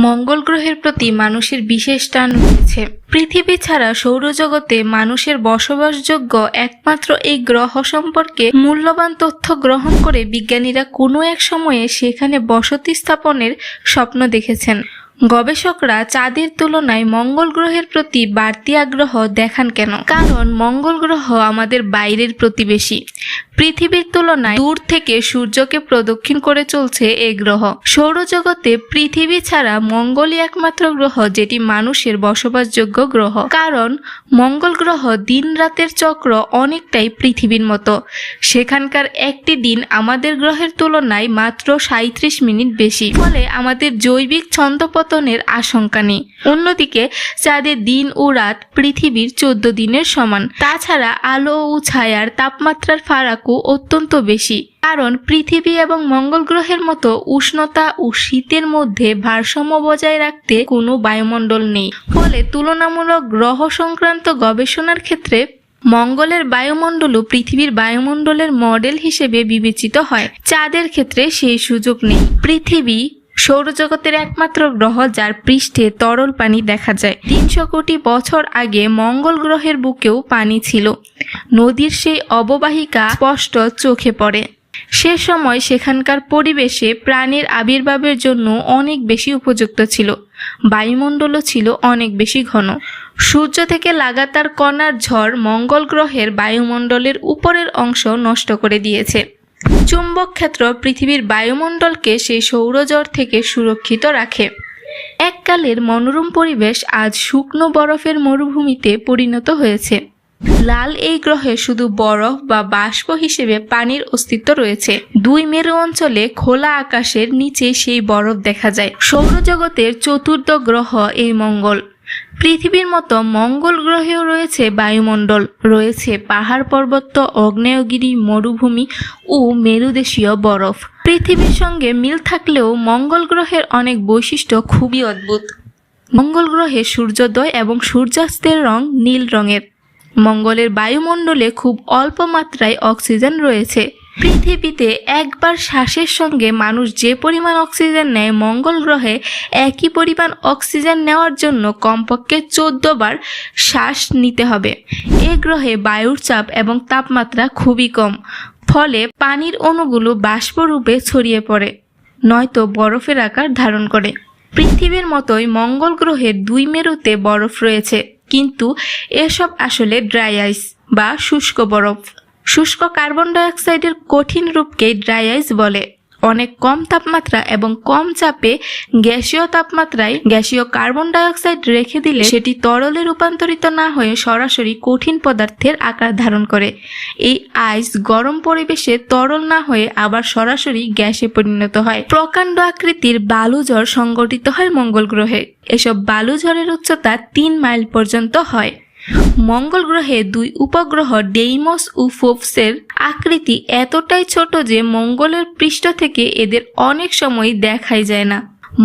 মঙ্গল গ্রহের প্রতি মানুষের বিশেষ টান রয়েছে। পৃথিবী ছাড়া সৌরজগতে মানুষের বসবাসযোগ্য একমাত্র এই গ্রহ সম্পর্কে মূল্যবান তথ্য গ্রহণ করে বিজ্ঞানীরা কোনো এক সময়ে সেখানে বসতি স্থাপনের স্বপ্ন দেখেছেন। গবেষকরা চাঁদের তুলনায় মঙ্গল গ্রহের প্রতি বাড়তি আগ্রহ দেখান কেন? কারণ মঙ্গল গ্রহ আমাদের বাইরের প্রতিবেশী। পৃথিবীর তুলনায় দূর থেকে সূর্যকে প্রদক্ষিণ করে চলছে এই গ্রহ। সৌরজগতে পৃথিবী ছাড়া মঙ্গলই একমাত্র গ্রহ যেটি মানুষের বসবাসযোগ্য গ্রহ। কারণ মঙ্গল গ্রহ দিন রাতের চক্র অনেকটাই পৃথিবীর মতো। সেখানকার একটি দিন আমাদের গ্রহের তুলনায় মাত্র 37 মিনিট বেশি, ফলে আমাদের জৈবিক ছন্দপতনের আশঙ্কা নেই। অন্যদিকে চাঁদের দিন ও রাত পৃথিবীর 14 দিনের সমান। তাছাড়া আলো ও ছায়ার তাপমাত্রার ফারাকও অত্যন্ত বেশি, কারণ পৃথিবী এবং মঙ্গল গ্রহের মতো উষ্ণতা ও শীতের মধ্যে ভারসাম্য বজায় রাখতে কোনো বায়ুমণ্ডল নেই। ফলে তুলনামূলক গ্রহ সংক্রান্ত গবেষণার ক্ষেত্রে মঙ্গলের বায়ুমণ্ডলও পৃথিবীর বায়ুমণ্ডলের মডেল হিসেবে বিবেচিত হয়। চাঁদের ক্ষেত্রে সেই সুযোগ নেই। পৃথিবী সৌরজগতের একমাত্র গ্রহ যার পৃষ্ঠে তরল পানি দেখা যায়। 300 কোটি বছর আগে মঙ্গল গ্রহের বুকেও পানি ছিল। নদীর সেই অববাহিকা স্পষ্ট চোখে পড়ে। সে সময় সেখানকার পরিবেশে প্রাণীর আবির্ভাবের জন্য অনেক বেশি উপযুক্ত ছিল। বায়ুমণ্ডলও ছিল অনেক বেশি ঘন। সূর্য থেকে লাগাতার কণার ঝড় মঙ্গল গ্রহের বায়ুমণ্ডলের উপরের অংশ নষ্ট করে দিয়েছে। চুম্বক ক্ষেত্র পৃথিবীর বায়ুমণ্ডলকে সেই সৌরজড় থেকে সুরক্ষিত রাখে। এককালের মনোরম পরিবেশ আজ শুকনো বরফের মরুভূমিতে পরিণত হয়েছে। লাল এই গ্রহে শুধু বরফ বা বাষ্প হিসেবে পানির অস্তিত্ব রয়েছে। 2 মেরু অঞ্চলে খোলা আকাশের নিচে সেই বরফ দেখা যায়। সৌরজগতের চতুর্থ গ্রহ এই মঙ্গল। পৃথিবীর মতো মঙ্গল গ্রহেও রয়েছে বায়ুমণ্ডল, রয়েছে পাহাড় পর্বত, আগ্নেয়গিরি, মরুভূমি ও মেরুদেশীয় বরফ। পৃথিবীর সঙ্গে মিল থাকলেও মঙ্গল গ্রহের অনেক বৈশিষ্ট্য খুবই অদ্ভুত। মঙ্গল গ্রহে সূর্যোদয় এবং সূর্যাস্তের রং নীল রঙের। মঙ্গলের বায়ুমণ্ডলে খুব অল্প মাত্রায় অক্সিজেন রয়েছে। পৃথিবীতে একবার শ্বাসের সঙ্গে মানুষ যে পরিমাণ অক্সিজেন নেয়, মঙ্গল গ্রহে একই পরিমাণ অক্সিজেন নেওয়ার জন্য কমপক্ষে 14 বার শ্বাস নিতে হবে। এই গ্রহে বায়ুর চাপ এবং তাপমাত্রা খুবই কম, ফলে পানির অণুগুলো বাষ্পরূপে ছড়িয়ে পড়ে, নয়তো বরফের আকার ধারণ করে। পৃথিবীর মতোই মঙ্গল গ্রহের 2 মেরুতে বরফ রয়েছে, কিন্তু এসব আসলে ড্রাই আইস বা শুষ্ক বরফ। শুষ্ক কার্বন ডাইঅক্সাইডের কঠিন রূপকে ড্রাই আইস বলে। অনেক কম তাপমাত্রা এবং কম চাপে গ্যাসীয় তাপমাত্রায় গ্যাসীয় কার্বন ডাইঅক্সাইড রেখে দিলে সেটি তরলে রূপান্তরিত না হয়ে সরাসরি কঠিন পদার্থের আকার ধারণ করে। এই আইস গরম পরিবেশে তরল না হয়ে আবার সরাসরি গ্যাসে পরিণত হয়। প্রকাণ্ড আকৃতির বালুঝড় সংঘটিত হয় মঙ্গল গ্রহে। এসব বালুঝড়ের উচ্চতা 3 মাইল পর্যন্ত হয়। মঙ্গল গ্রহে 2 উপগ্রহ ডেইমস ও ফোবসের আকৃতি এতটাই ছোট যে মঙ্গলের পৃষ্ঠ থেকে এদের অনেক সময় দেখাই যায় না।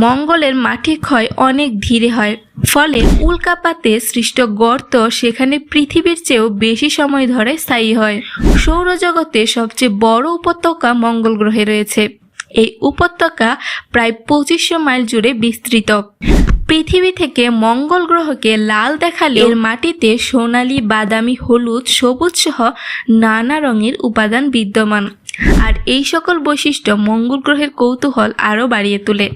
মঙ্গলের মাটি ক্ষয় অনেক ধীরে হয়, ফলে উল্কাপাতে সৃষ্ট গর্ত সেখানে পৃথিবীর চেয়েও বেশি সময় ধরে স্থায়ী হয়। সৌরজগতে সবচেয়ে বড় উপত্যকা মঙ্গল গ্রহে রয়েছে। এই উপত্যকা প্রায় 2500 মাইল জুড়ে বিস্তৃত। পৃথিবী থেকে মঙ্গল গ্রহকে লাল দেখালে এর মাটিতে সোনালী, বাদামি, হলুদ, সবুজ সহ নানা রঙের উপাদান বিদ্যমান। আর এই সকল বৈশিষ্ট্য মঙ্গল গ্রহের কৌতূহল আরও বাড়িয়ে তোলে।